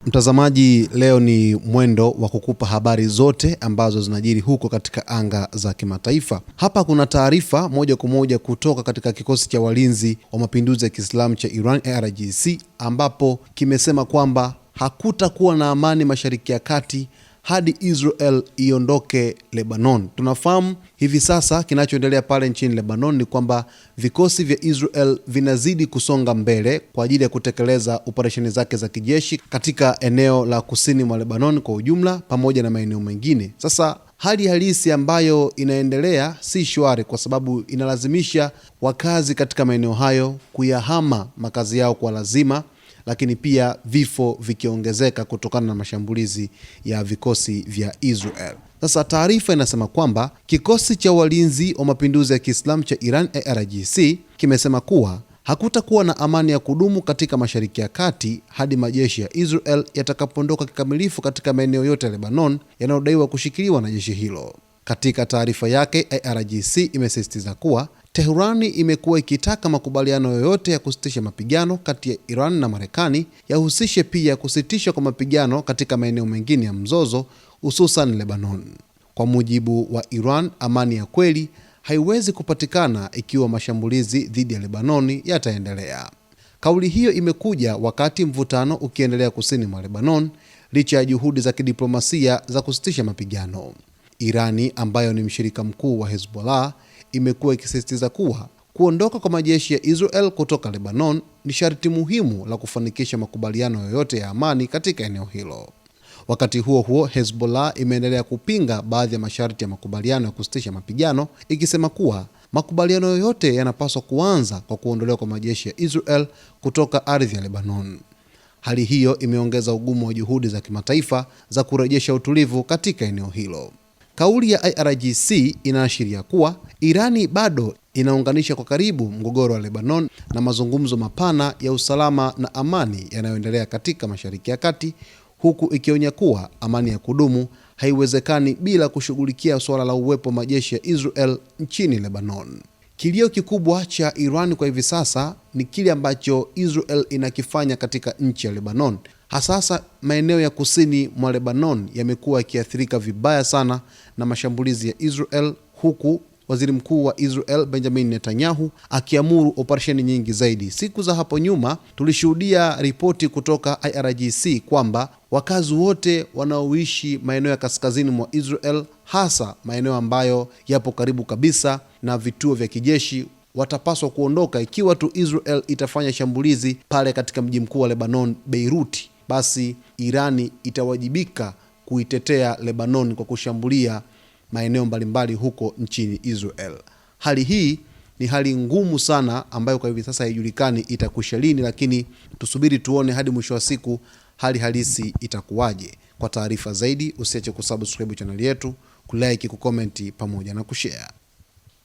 Mtazamaji, leo ni mwendo wa kukupa habari zote ambazo zinajiri huko katika anga za kimataifa. Hapa kuna taarifa moja kwa moja kutoka katika kikosi cha walinzi wa mapinduzi ya Kiislamu cha Iran IRGC, ambapo kimesema kwamba hakutakuwa na amani Mashariki ya Kati hadi Israel iondoke Lebanon. Tunafahamu hivi sasa kinachoendelea pale nchini Lebanon ni kwamba vikosi vya Israel vinazidi kusonga mbele kwa ajili ya kutekeleza operesheni zake za kijeshi katika eneo la kusini mwa Lebanon kwa ujumla pamoja na maeneo mengine. Sasa hali halisi ambayo inaendelea si shwari, kwa sababu inalazimisha wakazi katika maeneo hayo kuyahama makazi yao kwa lazima, lakini pia vifo vikiongezeka kutokana na mashambulizi ya vikosi vya Israel. Sasa taarifa inasema kwamba kikosi cha walinzi wa mapinduzi ya Kiislamu cha Iran IRGC kimesema kuwa hakutakuwa na amani ya kudumu katika Mashariki ya Kati hadi majeshi ya Israel yatakapoondoka kikamilifu katika maeneo yote ya Lebanon yanayodaiwa kushikiliwa na jeshi hilo. Katika taarifa yake, IRGC imesisitiza kuwa Teherani imekuwa ikitaka makubaliano yoyote ya kusitisha mapigano kati ya Iran na Marekani yahusishe pia kusitishwa kwa mapigano katika maeneo mengine ya mzozo, hususan Lebanon. Kwa mujibu wa Iran, amani ya kweli haiwezi kupatikana ikiwa mashambulizi dhidi ya Lebanoni yataendelea. Kauli hiyo imekuja wakati mvutano ukiendelea kusini mwa Lebanon licha ya juhudi za kidiplomasia za kusitisha mapigano. Irani, ambayo ni mshirika mkuu wa Hezbollah, imekuwa ikisisitiza kuwa kuondoka kwa majeshi ya Israel kutoka Lebanon ni sharti muhimu la kufanikisha makubaliano yoyote ya amani katika eneo hilo. Wakati huo huo, Hezbollah imeendelea kupinga baadhi ya masharti ya makubaliano ya kusitisha mapigano, ikisema kuwa makubaliano yoyote yanapaswa kuanza kwa kuondolewa kwa majeshi ya Israel kutoka ardhi ya Lebanon. Hali hiyo imeongeza ugumu wa juhudi za kimataifa za kurejesha utulivu katika eneo hilo. Kauli ya IRGC inaashiria kuwa Irani bado inaunganisha kwa karibu mgogoro wa Lebanon na mazungumzo mapana ya usalama na amani yanayoendelea katika Mashariki ya Kati, huku ikionya kuwa amani ya kudumu haiwezekani bila kushughulikia suala la uwepo wa majeshi ya Israel nchini Lebanon. Kilio kikubwa cha Iran kwa hivi sasa ni kile ambacho Israel inakifanya katika nchi ya Lebanon. Hasasa maeneo ya kusini mwa Lebanon yamekuwa yakiathirika vibaya sana na mashambulizi ya Israel, huku waziri mkuu wa Israel Benjamin Netanyahu akiamuru operesheni nyingi zaidi. Siku za hapo nyuma tulishuhudia ripoti kutoka IRGC kwamba wakazi wote wanaoishi maeneo ya kaskazini mwa Israel, hasa maeneo ambayo yapo karibu kabisa na vituo vya kijeshi, watapaswa kuondoka ikiwa tu Israel itafanya shambulizi pale katika mji mkuu wa Lebanon, Beirut. Basi Irani itawajibika kuitetea Lebanon kwa kushambulia maeneo mbalimbali huko nchini Israel. Hali hii ni hali ngumu sana ambayo kwa hivi sasa haijulikani itakwisha lini, lakini tusubiri tuone hadi mwisho wa siku hali halisi itakuwaje. Kwa taarifa zaidi usiache kusubscribe channel yetu, kulike, kucomment pamoja na kushare.